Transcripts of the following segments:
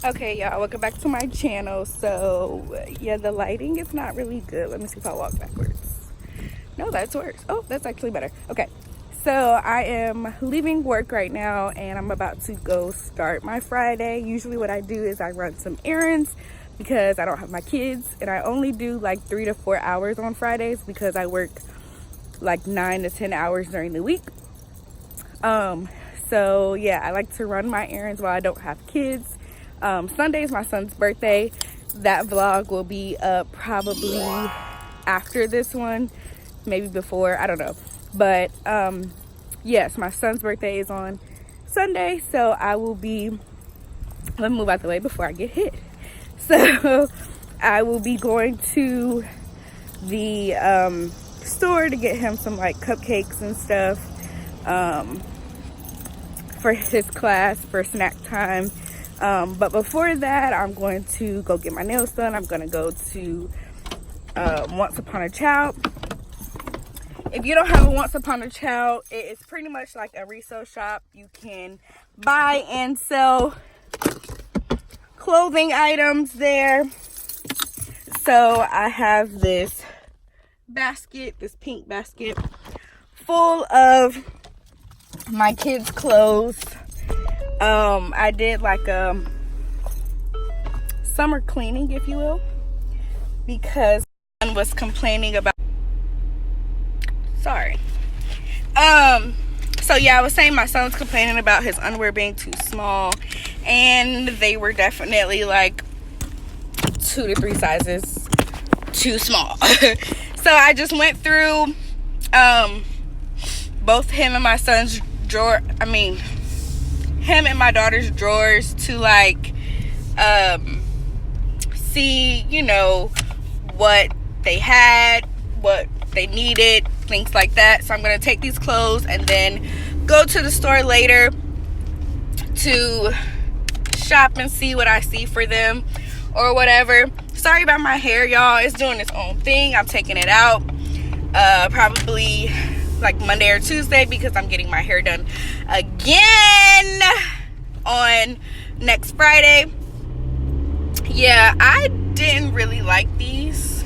Okay, y'all, welcome back to my channel. So yeah, the lighting is not really good. Let me see if I walk backwards. No, that's worse. Oh, that's actually better. Okay, so I am leaving work right now and I'm about to go start my Friday. Usually what I do is I run some errands because I don't have my kids, and I only do like 3 to 4 hours on Fridays because I work like 9 to 10 hours during the week. So yeah, I like to run my errands while I don't have kids. Sunday is my son's birthday. That vlog will be up probably after this one, maybe before, I don't know. But yes, my son's birthday is on Sunday, so I will be, let me move out the way before I get hit. So I will be going to the store to get him some like cupcakes and stuff for his class for snack time. But before that, I'm going to go get my nails done. I'm going to go to Once Upon a Child. If you don't have a Once Upon a Child, it is pretty much like a resale shop. You can buy and sell clothing items there. So I have this basket, this pink basket, full of my kids' clothes. I did like a summer cleaning, if you will, because someone was complaining about, so yeah, I was saying my son was complaining about his underwear being too small, and they were definitely like 2 to 3 sizes too small. So I just went through both him and my son's him and my daughter's drawers to like see, you know, what they had, what they needed, things like that. So I'm gonna take these clothes and then go to the store later to shop and see what I see for them or whatever. Sorry about my hair, y'all. It's doing its own thing. I'm taking it out probably like Monday or Tuesday because I'm getting my hair done again on next Friday. Yeah, I didn't really like these.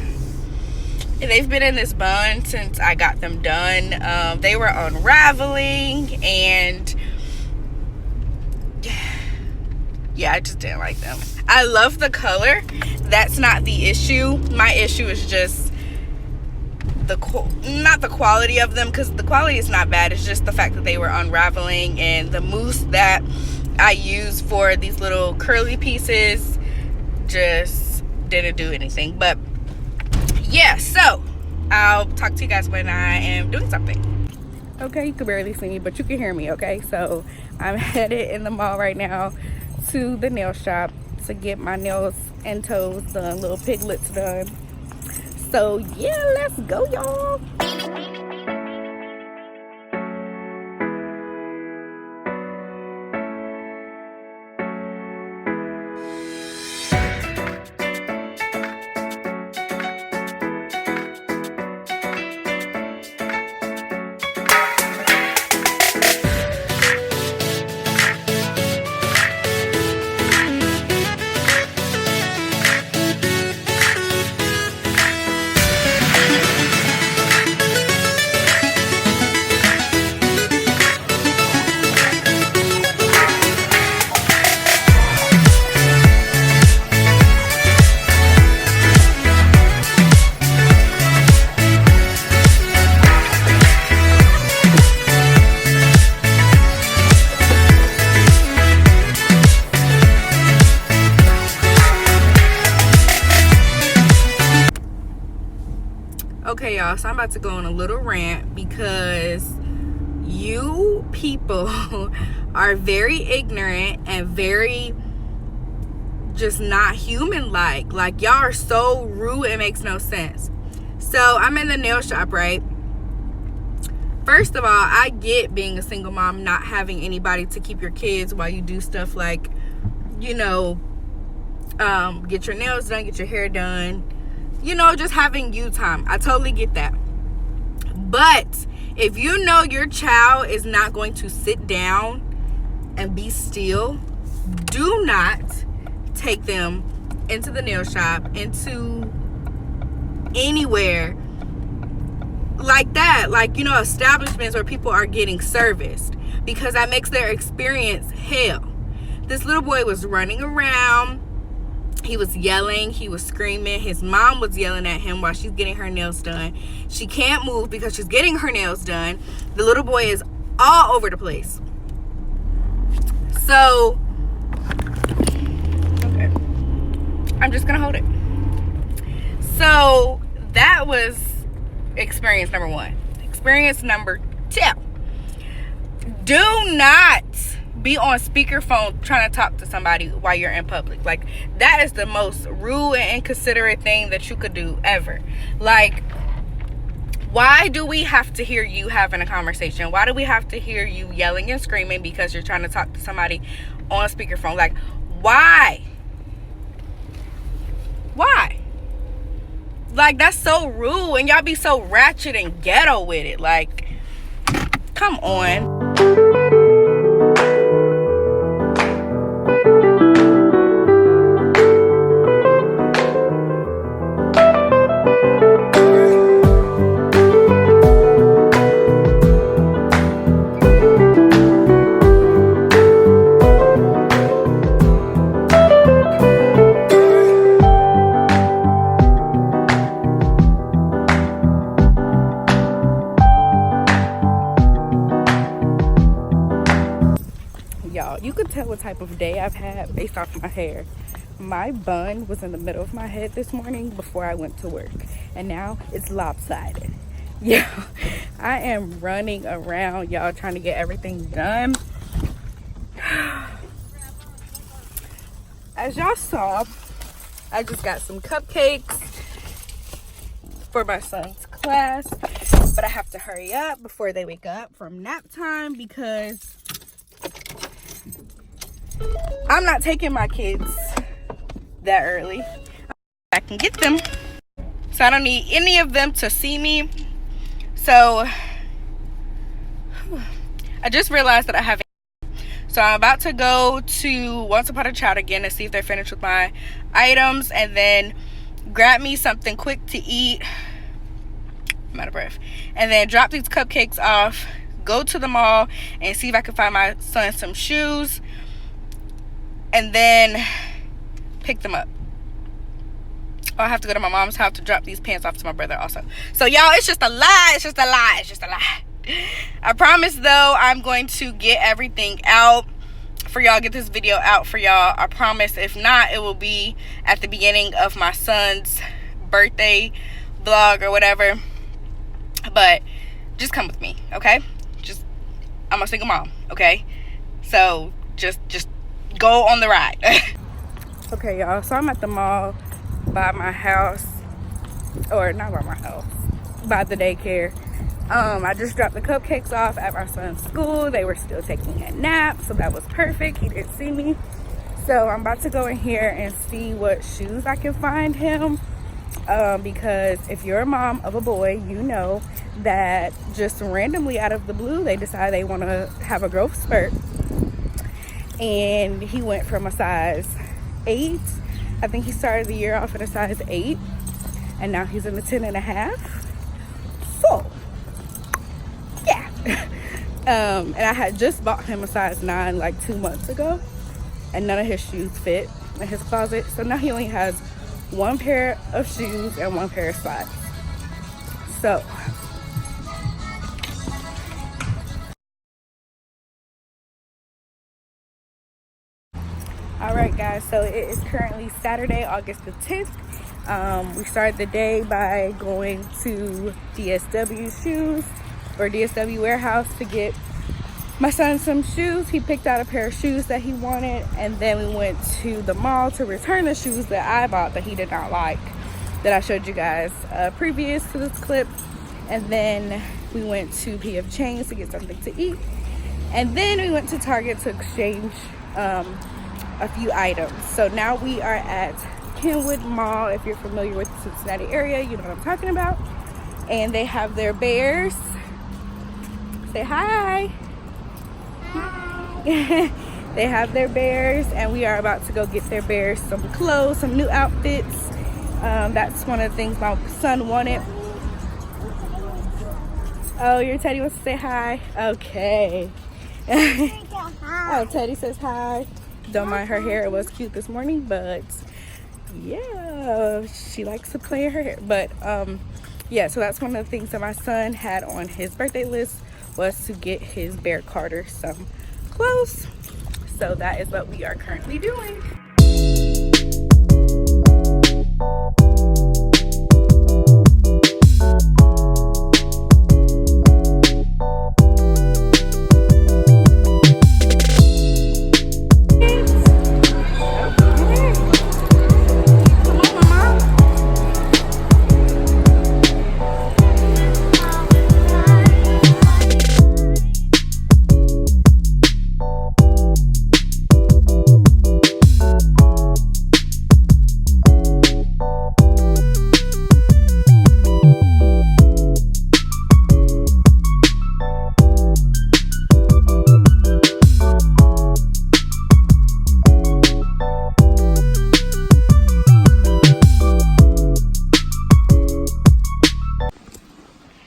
They've been in this bun since I got them done. They were unraveling, and yeah, I just didn't like them. I love the color. That's not the issue. My issue is just not the quality of them, because the quality is not bad. It's just the fact that they were unraveling, and the mousse that I use for these little curly pieces just didn't do anything. But yeah, so I'll talk to you guys when I am doing something. Okay, you can barely see me, but you can hear me. Okay, so I'm headed in the mall right now to the nail shop to get my nails and toes done, little piglets done. So yeah, let's go, y'all. Okay, y'all, so I'm about to go on a little rant because you people are very ignorant and very just not human like y'all are so rude, it makes no sense. So I'm in the nail shop, right? First of all, I get being a single mom, not having anybody to keep your kids while you do stuff like, you know, get your nails done, get your hair done, you know, just having you time. I totally get that. But if you know your child is not going to sit down and be still, do not take them into the nail shop, into anywhere like that, like, you know, establishments where people are getting serviced, because that makes their experience hell. This little boy was running around, he was yelling, he was screaming, his mom was yelling at him while she's getting her nails done. She can't move because she's getting her nails done. The little boy is all over the place. So okay, I'm just gonna hold it. So that was experience number 1. Experience number 2, do not be on speakerphone trying to talk to somebody while you're in public. Like, that is the most rude and inconsiderate thing that you could do ever. Like, why do we have to hear you having a conversation? Why do we have to hear you yelling and screaming because you're trying to talk to somebody on speakerphone? Like, why? Like, that's so rude, and y'all be so ratchet and ghetto with it. Like, come on. Y'all, you could tell what type of day I've had based off my hair. My bun was in the middle of my head this morning before I went to work, and now it's lopsided. Yeah, I am running around, y'all, trying to get everything done. As y'all saw, I just got some cupcakes for my son's class, but I have to hurry up before they wake up from nap time, because I'm not taking my kids that early. I can get them, so I don't need any of them to see me. So I just realized that I haven't. So I'm about to go to Once Upon a Child again to see if they're finished with my items, and then grab me something quick to eat. I'm out of breath. And then drop these cupcakes off, go to the mall and see if I can find my son some shoes, and then pick them up. Oh, I have to go to my mom's house to drop these pants off to my brother also. So y'all, it's just a lie. It's just a lie. It's just a lie. I promise though, I'm going to get everything out for y'all, get this video out for y'all. I promise. If not, it will be at the beginning of my son's birthday vlog or whatever. But just come with me, okay? I'm a single mom, okay? So just go on the ride. Okay, y'all, so I'm at the mall by my house, or not by my house, by the daycare. I just dropped the cupcakes off at my son's school. They were still taking a nap, so that was perfect. He didn't see me. So I'm about to go in here and see what shoes I can find him, because if you're a mom of a boy, you know that just randomly out of the blue, they decide they want to have a growth spurt. And he went from a size 8. I think he started the year off at a size 8, and now he's in a 10.5. So yeah. And I had just bought him a size 9 like 2 months ago, and none of his shoes fit in his closet. So now he only has 1 pair of shoes and 1 pair of socks. So all right, guys, so it is currently Saturday, August the 10th. We started the day by going to DSW shoes, or DSW warehouse, to get my son some shoes. He picked out a pair of shoes that he wanted, and then we went to the mall to return the shoes that I bought that he did not like, that I showed you guys previous to this clip. And then We went to P.F. Chang's to get something to eat. And then we went to Target to exchange a few items. So now we are at Kenwood Mall. If you're familiar with the Cincinnati area, you know what I'm talking about. And they have their bears. Say hi. Hi. They have their bears, and we are about to go get their bears some clothes, some new outfits. That's one of the things my son wanted. Oh, your Teddy wants to say hi? Okay. Oh, Teddy says hi. Don't mind her hair. It was cute this morning, but yeah, she likes to play in her hair. But yeah, so that's one of the things that my son had on his birthday list, was to get his bear Carter some clothes. So that is what we are currently doing.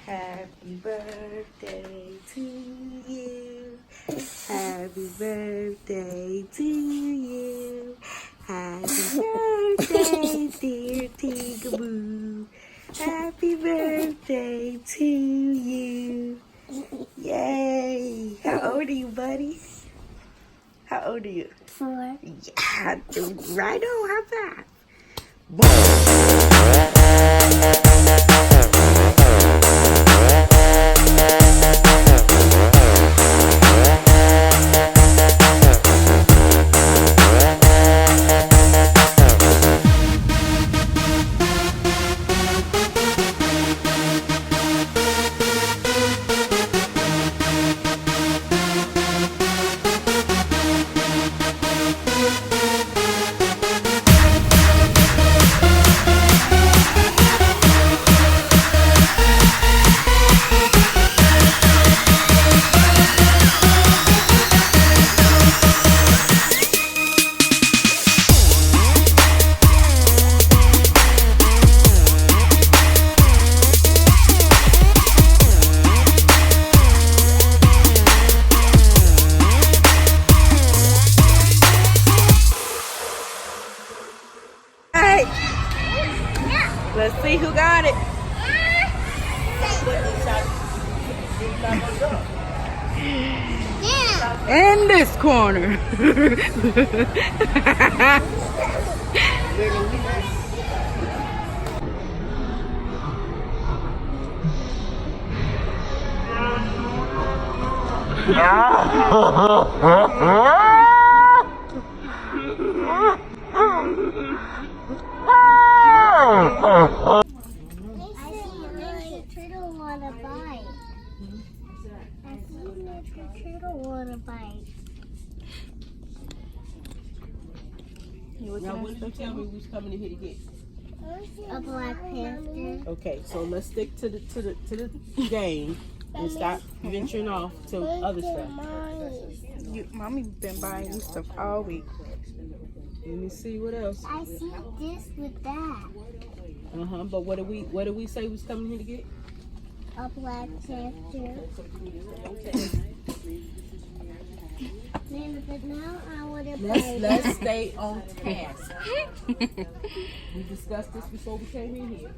Happy birthday to you. Happy birthday to you. Happy birthday, dear Tigaboo. Happy birthday to you. Yay. How old are you, buddy? How old are you? 4. Yeah, right on. High five. Let's see who got it. In this corner. Now, what did you tell me we was coming in here to get? A Black Panther. Okay, so let's stick to the game and stop venturing off to other stuff. Mommy been buying you stuff all week. Let me see what else. I see this with that. But what did we say we was coming here to get? A Black Panther. But now I want to buy. Let's stay on task. We discussed this before we came in here.